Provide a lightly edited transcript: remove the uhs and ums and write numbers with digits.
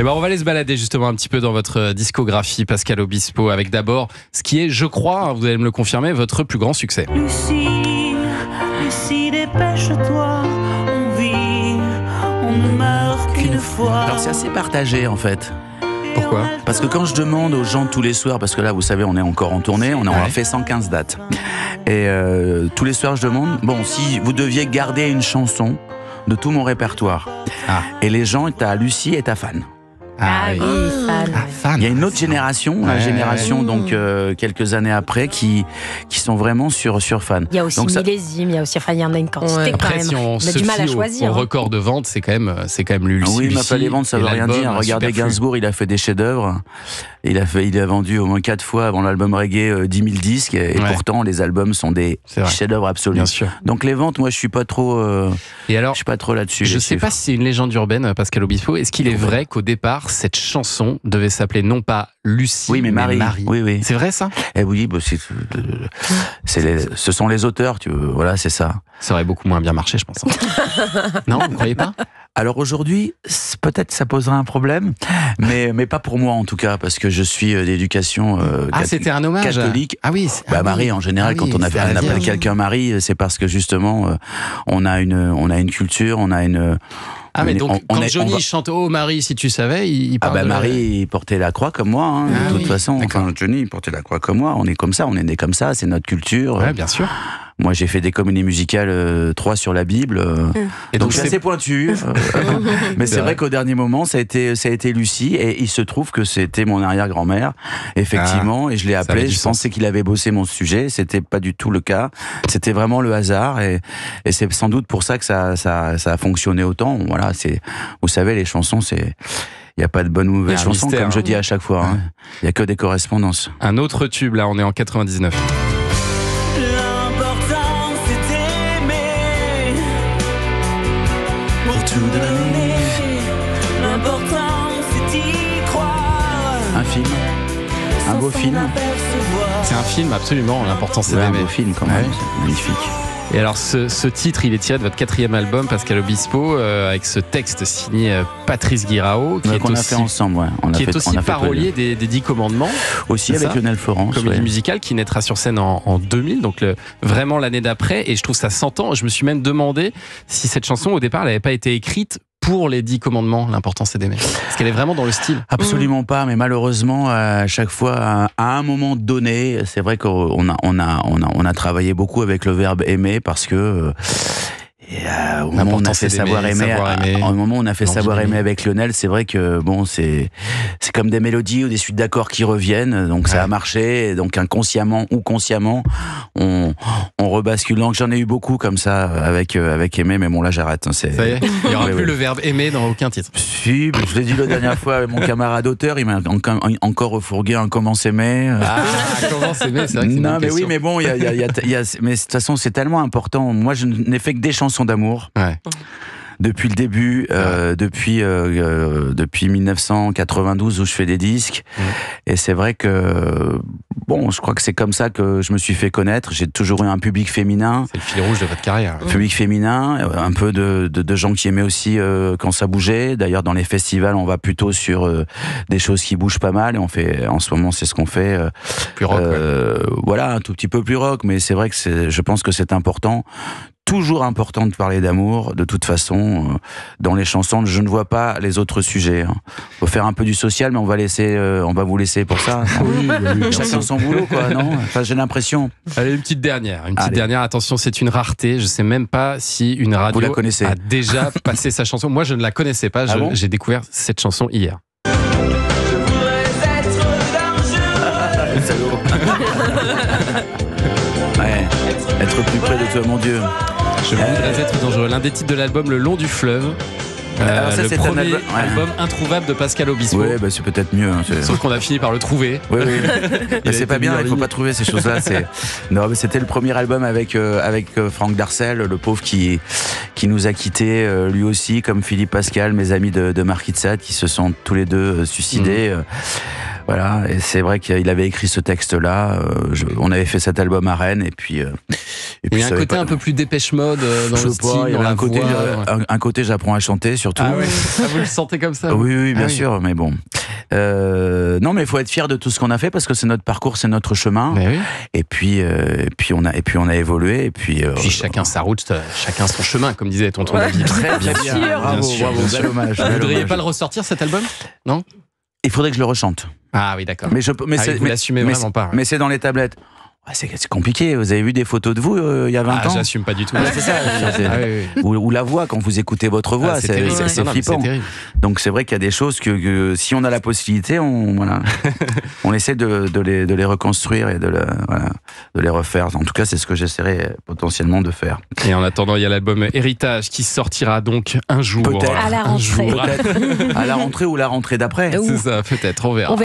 Et ben on va aller se balader justement un petit peu dans votre discographie, Pascal Obispo, avec d'abord ce qui est, je crois, vous allez me le confirmer, votre plus grand succès. Lucie, Lucie, dépêche-toi, on vit, on ne meurt qu'une fois. Alors c'est assez partagé en fait. Pourquoi ? Parce que quand je demande aux gens tous les soirs, parce que là vous savez on est encore en tournée, on a fait 115 dates. Et tous les soirs je demande, bon si vous deviez garder une chanson de tout mon répertoire. Et les gens, t'as Lucie et t'as Fan. Ah oui, fan. fan. Il y a une autre génération, la génération donc quelques années après, qui sont vraiment sur Fan. Il y a aussi Donc ça- millésime, il y a aussi, enfin, il y en a une quantité quand Après, même. si on a se du mal à fie choisir. au record de vente, c'est quand même Lucie. Oui, mais pas les ventes, ça et veut rien l'album, dire. Regardez Superflu. Gainsbourg, il a fait des chefs-d'œuvre. Il a vendu au moins 4 fois avant l'album reggae 10 000 disques. Et pourtant, les albums sont des C'est vrai. chefs-d'œuvre absolus. Bien sûr. Donc les ventes, moi, je suis pas trop Et alors, là-dessus. je les sais chiffres. pas si c'est une légende urbaine, Pascal Obispo. Est-ce qu'il est vrai qu'au départ, cette chanson devait s'appeler non pas Lucie, Oui, mais Marie. Oui, oui. C'est vrai ça ? Eh oui, bah, ce sont les auteurs, voilà, c'est ça. Ça aurait beaucoup moins bien marché, je pense. Non, vous ne croyez pas ? Alors aujourd'hui, peut-être ça posera un problème, mais pas pour moi en tout cas, parce que je suis d'éducation C'était un hommage catholique. Ah oui. Marie, en général, quand on appelle quelqu'un Marie, c'est parce que justement, on a une culture, on a une... Ah mais donc quand on Johnny chante Oh Marie si tu savais, il parle de... Marie il portait la croix comme moi, hein, de toute façon. D'accord. Enfin, Johnny il portait la croix comme moi. On est comme ça, on est né comme ça, c'est notre culture. Ouais, bien sûr. Moi j'ai fait des comédies musicales 3 sur la Bible. Et donc c'est assez pointu. Mais c'est vrai qu'au dernier moment ça a été Lucie, et il se trouve que c'était mon arrière-grand-mère, effectivement, et je l'ai appelé. Je pensais qu'il avait bossé mon sujet, c'était pas du tout le cas. C'était vraiment le hasard, et c'est sans doute pour ça que ça a fonctionné autant. Voilà, vous savez, les chansons, il n'y a pas de bonne ou mauvaise chanson, mystère, comme je dis à chaque fois. Hein. Il n'y a que des correspondances. Un autre tube, là, on est en 99. L'important c'est d'aimer, pour tout donner. L'important c'est d'y croire. Un film, un beau film. C'est un film, absolument. L'important, c'est Ouais, un d'aimer. beau film quand même, Ouais. c'est magnifique. Et alors, ce titre, il est tiré de votre 4e album, Pascal Obispo, avec ce texte signé Patrice Guirao, qui qu'on a fait ensemble, ouais. qui est aussi parolier des 10 commandements. Aussi avec Lionel Florence. Comédie musicale qui naîtra sur scène en 2000, donc vraiment l'année d'après. Et je trouve ça s'entend. Je me suis même demandé si cette chanson, au départ, elle n'avait pas été écrite pour les 10 commandements, l'important c'est d'aimer. Parce qu'elle est vraiment dans le style. Absolument pas, mais malheureusement, à chaque fois, à un moment donné, c'est vrai qu'on a travaillé beaucoup avec le verbe aimer, parce que au moment où on a fait savoir aimer, au moment où on a fait savoir aimer avec Lionel, c'est vrai que bon, c'est comme des mélodies ou des suites d'accords qui reviennent, donc ça a marché, et donc inconsciemment ou consciemment, on rebascule. Donc j'en ai eu beaucoup comme ça avec aimer, mais bon là j'arrête. Ça y est, il n'y aura plus le verbe aimer dans aucun titre. Si, je l'ai dit la dernière fois avec mon camarade auteur, il m'a encore refourgué un comment s'aimer. Comment s'aimer, c'est vrai que c'est une non, bonne mais question. oui, mais bon, mais de toute façon, c'est tellement important. Moi, je n'ai fait que des chansons d'amour. Ouais. Depuis le début, depuis 1992 où je fais des disques. Et c'est vrai que, bon, je crois que c'est comme ça que je me suis fait connaître. J'ai toujours eu un public féminin. C'est le fil rouge de votre carrière. Public féminin, un peu de gens qui aimaient aussi quand ça bougeait. D'ailleurs, dans les festivals, on va plutôt sur des choses qui bougent pas mal. Et on fait, en ce moment, c'est ce qu'on fait. Plus rock, voilà, un tout petit peu plus rock. Mais c'est vrai que je pense que c'est important. Toujours important de parler d'amour, de toute façon, dans les chansons. Je ne vois pas les autres sujets. Faut faire un peu du social, mais on va vous laisser pour ça. Oui. Chacun son boulot, quoi, non? Enfin, j'ai l'impression. Allez, une petite dernière. Allez. Attention, c'est une rareté. Je sais même pas si une radio Vous la connaissez? a déjà passé sa chanson. Moi, je ne la connaissais pas. Ah bon? J'ai découvert cette chanson hier. Ouais. Être plus près de toi, mon Dieu. Je voudrais être dangereux. L'un des titres de l'album Le Long du fleuve. Alors ça, le c'est premier un album introuvable de Pascal Obispo. Ouais, bah, c'est peut-être mieux. Hein, Sauf qu'on a fini par le trouver. Oui. Il C'est a pas été bien, mis en il faut ligne. pas trouver ces choses-là. Non, mais c'était le premier album avec Franck Darcel, le pauvre qui nous a quittés, lui aussi, comme Philippe Pascal, mes amis de Marquis de Sade, qui se sont tous les deux suicidés. Voilà, et c'est vrai qu'il avait écrit ce texte-là. On avait fait cet album à Rennes, et puis. Il y a un côté un peu plus Dépêche Mode dans le style, il y dans avait la un côté, voix. un côté j'apprends à chanter surtout. Ah ouais. Ah, vous le sentez comme ça? Oui, bien sûr, mais bon. Non, mais il faut être fier de tout ce qu'on a fait parce que c'est notre parcours, c'est notre chemin. Mais oui. Et puis on a évolué, et puis. Puis chacun sa route, chacun son chemin, comme disait tonton David. Très bien. Bravo, bien sûr. bel hommage. Vous ne voudriez pas le ressortir cet album? Non? Il faudrait que je le rechante. Ah oui, d'accord. Mais vous l'assumez vraiment pas. Mais c'est dans les tablettes. Ah, c'est compliqué. Vous avez vu des photos de vous il y a 20 ans? J'assume pas du tout. C'est ça. Ah, oui. Ou la voix, quand vous écoutez votre voix, c'est terrible. c'est Non, mais flippant. c'est terrible. Donc c'est vrai qu'il y a des choses que si on a la possibilité, on essaie de les reconstruire et de les refaire. En tout cas, c'est ce que j'essaierai potentiellement de faire. Et en attendant, il y a l'album Héritage qui sortira donc un jour. Peut-être. À la rentrée. Peut-être à la rentrée ou la rentrée d'après. C'est ça, peut-être, on verra.